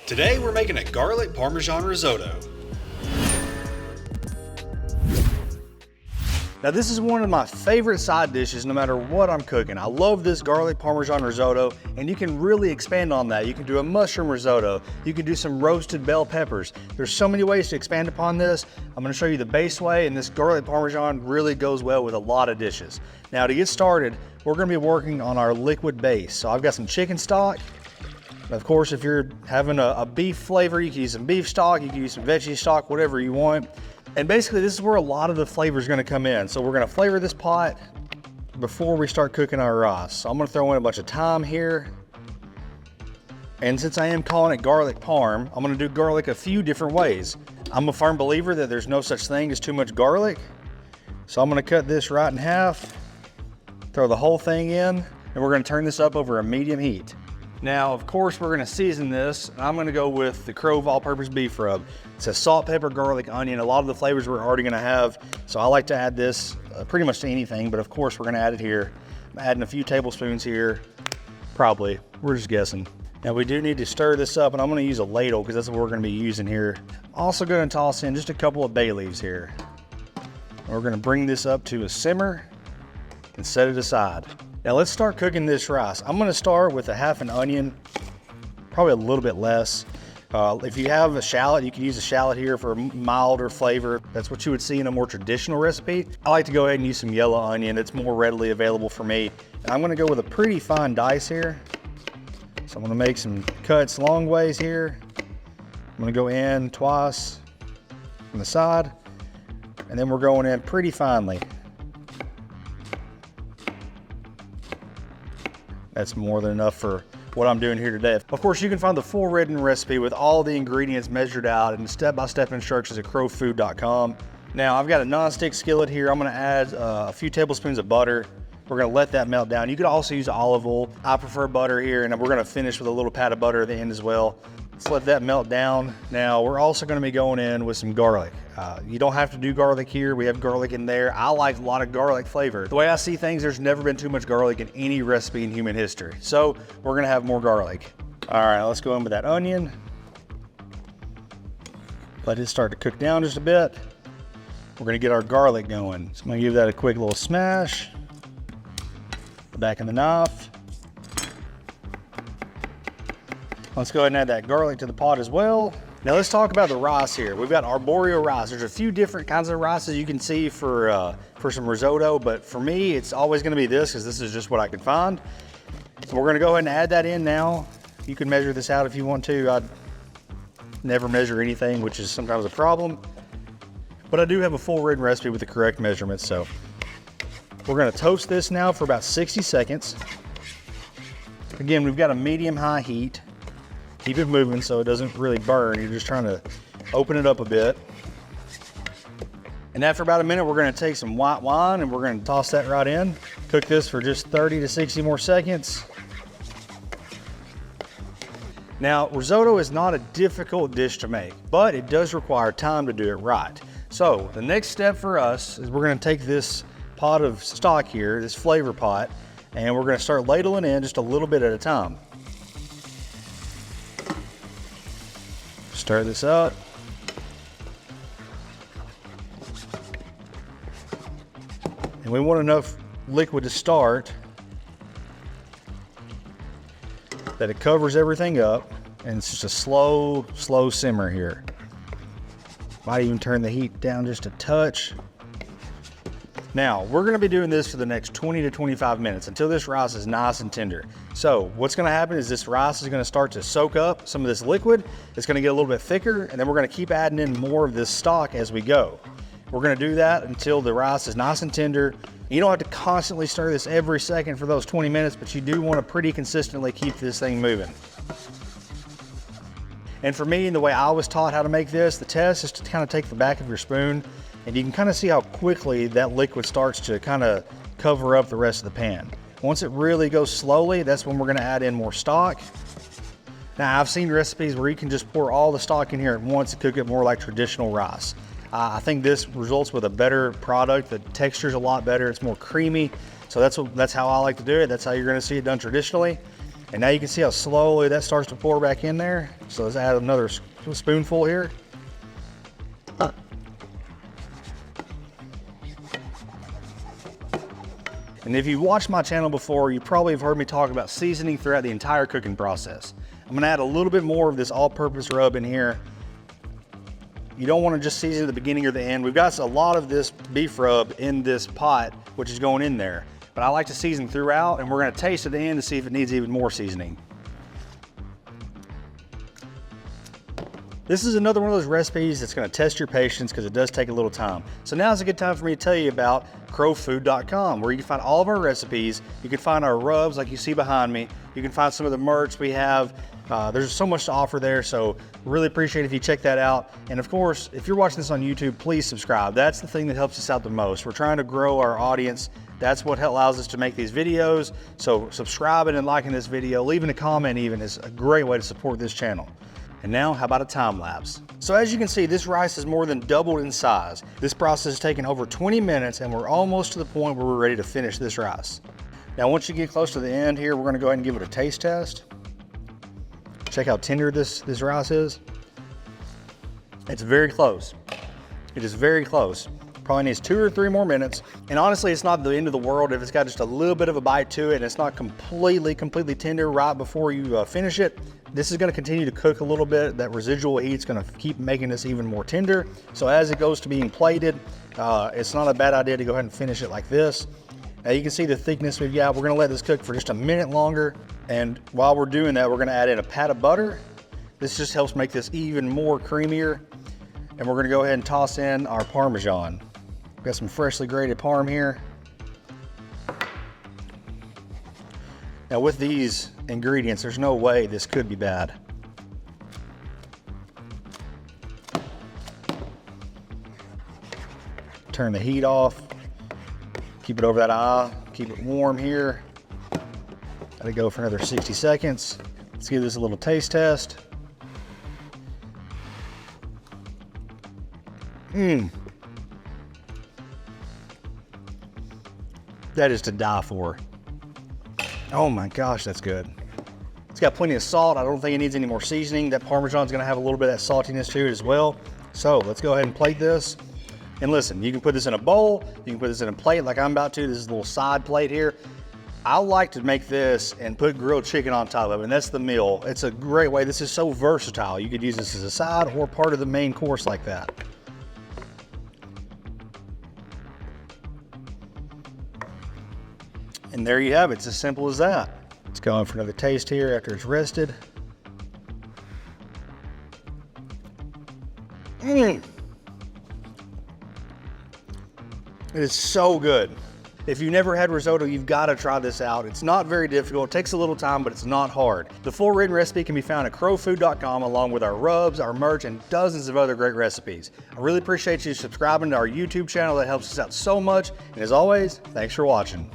Today we're making a garlic Parmesan risotto. Now this is one of my favorite side dishes no matter what I'm cooking. I love this garlic Parmesan risotto, and you can really expand on that. You can do a mushroom risotto. You can do some roasted bell peppers. There's so many ways to expand upon this. I'm gonna show you the base way, and this garlic Parmesan really goes well with a lot of dishes. Now to get started, we're gonna be working on our liquid base. So I've got some chicken stock. Of course, if you're having a beef flavor, you can use some beef stock, you can use some veggie stock, whatever you want. And basically this is where a lot of the flavor is gonna come in. So we're gonna flavor this pot before we start cooking our rice. So I'm gonna throw in a bunch of thyme here. And since I am calling it garlic parm, I'm gonna do garlic a few different ways. I'm a firm believer that there's no such thing as too much garlic. So I'm gonna cut this right in half, throw the whole thing in, and we're gonna turn this up over a medium heat. Now, of course, we're gonna season this. I'm gonna go with the Crove all-purpose beef rub. It says salt, pepper, garlic, onion. A lot of the flavors we're already gonna have. So I like to add this pretty much to anything, but of course we're gonna add it here. I'm adding a few tablespoons here, probably. We're just guessing. Now we do need to stir this up, and I'm gonna use a ladle because that's what we're gonna be using here. Also gonna toss in just a couple of bay leaves here. And we're gonna bring this up to a simmer and set it aside. Now let's start cooking this rice. I'm gonna start with a half an onion, probably a little bit less. If you have a shallot, you can use a shallot here for a milder flavor. That's what you would see in a more traditional recipe. I like to go ahead and use some yellow onion. It's more readily available for me. And I'm gonna go with a pretty fine dice here. So I'm gonna make some cuts long ways here. I'm gonna go in twice from the side, and then we're going in pretty finely. That's more than enough for what I'm doing here today. Of course, you can find the full written recipe with all the ingredients measured out and step-by-step instructions at crowfood.com. Now, I've got a non-stick skillet here. I'm gonna add a few tablespoons of butter. We're gonna let that melt down. You could also use olive oil. I prefer butter here, and we're gonna finish with a little pat of butter at the end as well. Let's let that melt down. Now, we're also gonna be going in with some garlic. You don't have to do garlic here. We have garlic in there. I like a lot of garlic flavor. The way I see things, there's never been too much garlic in any recipe in human history. So we're gonna have more garlic. All right, let's go in with that onion. Let it start to cook down just a bit. We're gonna get our garlic going. So I'm gonna give that a quick little smash. Back in the knife. Let's go ahead and add that garlic to the pot as well. Now let's talk about the rice here. We've got Arboro Rice. There's a few different kinds of rices you can see for some risotto, but for me, it's always gonna be this because this is just what I could find. So we're gonna go ahead and add that in now. You can measure this out if you want to. I never measure anything, which is sometimes a problem, but I do have a full written recipe with the correct measurements. So we're gonna toast this now for about 60 seconds. Again, we've got a medium-high heat. Keep it moving so it doesn't really burn. You're just trying to open it up a bit. And after about a minute, we're gonna take some white wine and we're gonna toss that right in. Cook this for just 30 to 60 more seconds. Now, risotto is not a difficult dish to make, but it does require time to do it right. So the next step for us is we're gonna take this pot of stock here, this flavor pot, and we're gonna start ladling in just a little bit at a time. Stir this up. And we want enough liquid to start that it covers everything up, and it's just a slow simmer here. Might even turn the heat down just a touch. Now, we're gonna be doing this for the next 20 to 25 minutes until this rice is nice and tender. So what's gonna happen is this rice is gonna start to soak up some of this liquid. It's gonna get a little bit thicker, and then we're gonna keep adding in more of this stock as we go. We're gonna do that until the rice is nice and tender. You don't have to constantly stir this every second for those 20 minutes, but you do wanna pretty consistently keep this thing moving. And for me, the way I was taught how to make this, the test is to kind of take the back of your spoon, and you can kind of see how quickly that liquid starts to kind of cover up the rest of the pan. Once it really goes slowly, that's when we're gonna add in more stock. Now, I've seen recipes where you can just pour all the stock in here at once and cook it more like traditional rice. I think this results with a better product. The texture's a lot better, it's more creamy. So that's how I like to do it. That's how you're gonna see it done traditionally. And now you can see how slowly that starts to pour back in there. So let's add another spoonful here. And if you've watched my channel before, you probably have heard me talk about seasoning throughout the entire cooking process. I'm gonna add a little bit more of this all-purpose rub in here. You don't wanna just season at the beginning or the end. We've got a lot of this beef rub in this pot, which is going in there. But I like to season throughout, and we're gonna taste at the end to see if it needs even more seasoning. This is another one of those recipes that's gonna test your patience because it does take a little time. So now's a good time for me to tell you about crowfood.com, where you can find all of our recipes. You can find our rubs like you see behind me. You can find some of the merch we have. There's so much to offer there, so really appreciate if you check that out. And of course, if you're watching this on YouTube, please subscribe. That's the thing that helps us out the most. We're trying to grow our audience. That's what allows us to make these videos. So subscribing and liking this video, leaving a comment even, is a great way to support this channel. And now, how about a time lapse? So as you can see, this rice has more than doubled in size. This process has taken over 20 minutes, and we're almost to the point where we're ready to finish this rice. Now, once you get close to the end here, we're gonna go ahead and give it a taste test. Check how tender this rice is. It's very close. It is very close. Probably needs 2 or 3 more minutes. And honestly, it's not the end of the world if it's got just a little bit of a bite to it and it's not completely tender right before you finish it. This is gonna continue to cook a little bit. That residual heat's gonna keep making this even more tender. So as it goes to being plated, it's not a bad idea to go ahead and finish it like this. Now you can see the thickness we've got. We're gonna let this cook for just a minute longer. And while we're doing that, we're gonna add in a pat of butter. This just helps make this even more creamier. And we're gonna go ahead and toss in our Parmesan. We've got some freshly grated parm here. Now with these ingredients, there's no way this could be bad. Turn the heat off. Keep it over that eye. Keep it warm here. Let it go for another 60 seconds. Let's give this a little taste test. That is to die for. Oh my gosh, that's good. It's got plenty of salt. I don't think it needs any more seasoning. That Parmesan's gonna have a little bit of that saltiness to it as well. So let's go ahead and plate this. And listen, you can put this in a bowl, you can put this in a plate like I'm about to. This is a little side plate here. I like to make this and put grilled chicken on top of it, and that's the meal. It's a great way. This is so versatile. You could use this as a side or part of the main course like that. And there you have it. It's as simple as that. Let's go in for another taste here after it's rested. It is so good. If you've never had risotto, you've got to try this out. It's not very difficult. It takes a little time, but it's not hard. The full written recipe can be found at crowfood.com along with our rubs, our merch, and dozens of other great recipes. I really appreciate you subscribing to our YouTube channel. That helps us out so much. And as always, thanks for watching.